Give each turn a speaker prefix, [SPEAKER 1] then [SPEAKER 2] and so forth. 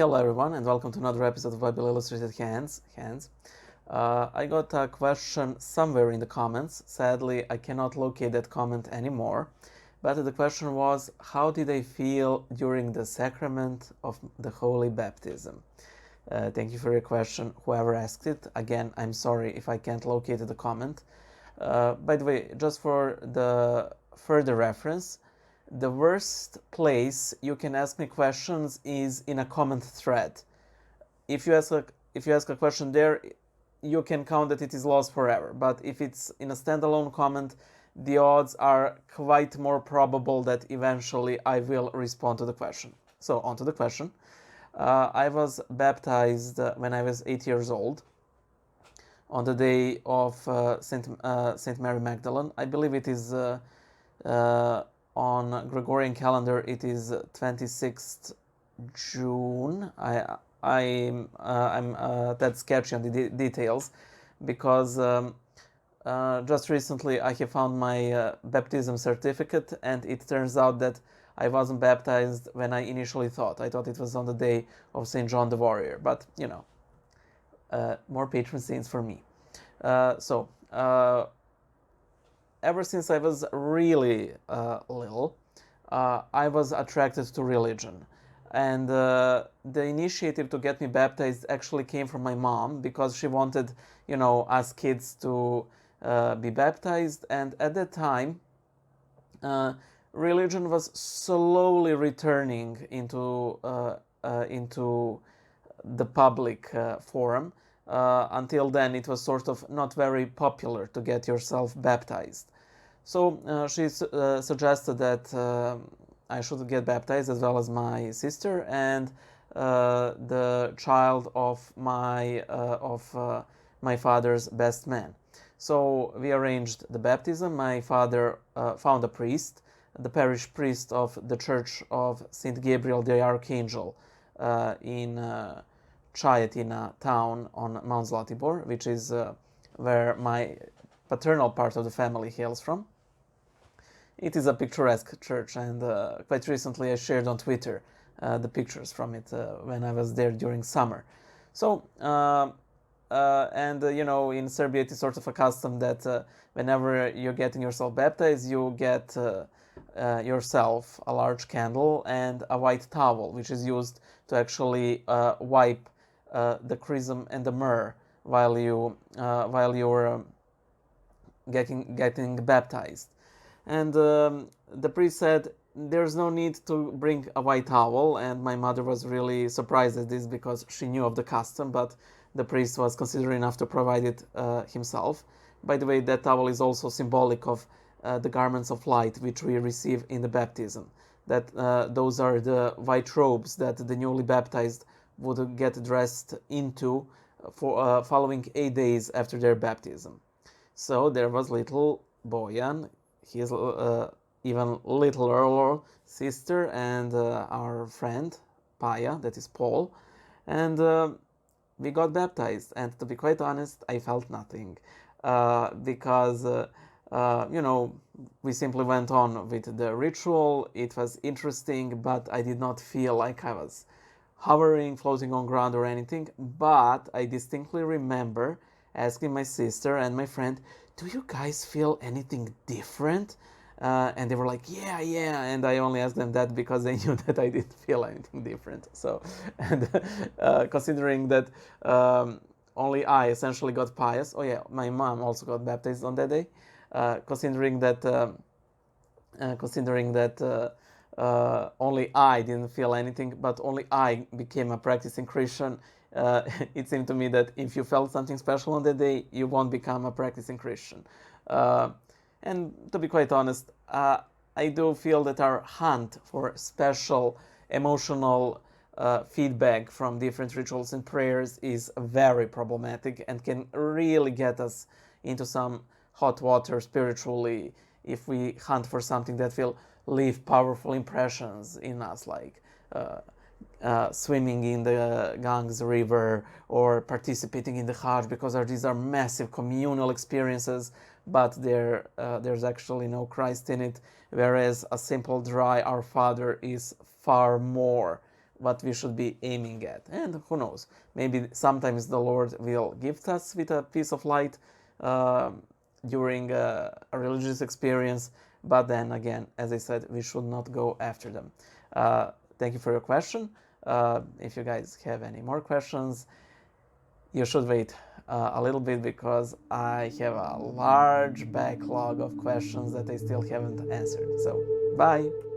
[SPEAKER 1] Hello everyone and welcome to another episode of Bible Illustrated Hands. I got a question somewhere in the comments. Sadly, I cannot locate that comment anymore. But the question was, how did I feel during the sacrament of the Holy Baptism? Thank you for your question, whoever asked it. Again, I'm sorry if I can't locate the comment. By the way, just for the further reference, the worst place you can ask me questions is in a comment thread. If you ask a question there, you can count that it is lost forever. But if it's in a standalone comment, the odds are quite more probable that eventually I will respond to the question. So on to the question. I was baptized when I was 8 years old on the day of Saint Mary Magdalene. I believe it is on Gregorian calendar. It is 26th June. I'm that sketchy on the details because just recently I have found my baptism certificate, and it turns out that I wasn't baptized when I initially thought. I thought it was on the day of St. John the Warrior, but you know, more patron saints for me. Ever since I was really little, I was attracted to religion. And the initiative to get me baptized actually came from my mom, because she wanted, us kids to be baptized. And at that time, religion was slowly returning into the public forum. Until then, it was sort of not very popular to get yourself baptized. So she suggested that I should get baptized, as well as my sister and the child of my father's best man. So we arranged the baptism. My father found a priest, the parish priest of the Church of Saint Gabriel the Archangel in Chajetina town on Mount Zlatibor, which is where my paternal part of the family hails from. It is a picturesque church, and quite recently I shared on Twitter the pictures from it when I was there during summer. So, in Serbia it is sort of a custom that whenever you're getting yourself baptized, you get yourself a large candle and a white towel, which is used to actually wipe the chrism and the myrrh while you're getting baptized. And the priest said there's no need to bring a white towel, and my mother was really surprised at this because she knew of the custom, but the priest was considerate enough to provide it himself. By the way, that towel is also symbolic of the garments of light which we receive in the baptism. That those are the white robes that the newly baptized would get dressed into for following 8 days after their baptism. So there was little Bojan, his even littler sister, and our friend Paya, that is Paul, and we got baptized. And to be quite honest, I felt nothing because we simply went on with the ritual. It was interesting, but I did not feel like I was hovering, floating on ground or anything. But I distinctly remember asking my sister and my friend, do you guys feel anything different? And they were like, yeah. And I only asked them that because they knew that I didn't feel anything different. So, and considering that only I essentially got pious. Oh yeah, my mom also got baptized on that day. Considering that only I didn't feel anything, but only I became a practicing Christian. It seemed to me that if you felt something special on that day, you won't become a practicing Christian. And to be quite honest, I do feel that our hunt for special emotional feedback from different rituals and prayers is very problematic and can really get us into some hot water spiritually if we hunt for something that will leave powerful impressions in us, like swimming in the Ganges River or participating in the Hajj, because these are massive communal experiences, but there's actually no Christ in it, whereas a simple dry Our Father is far more what we should be aiming at. And who knows, maybe sometimes the Lord will gift us with a piece of light during a religious experience, but then again, as I said, we should not go after them. Thank you for your question. If you guys have any more questions, you should wait a little bit, because I have a large backlog of questions that I still haven't answered. So, bye!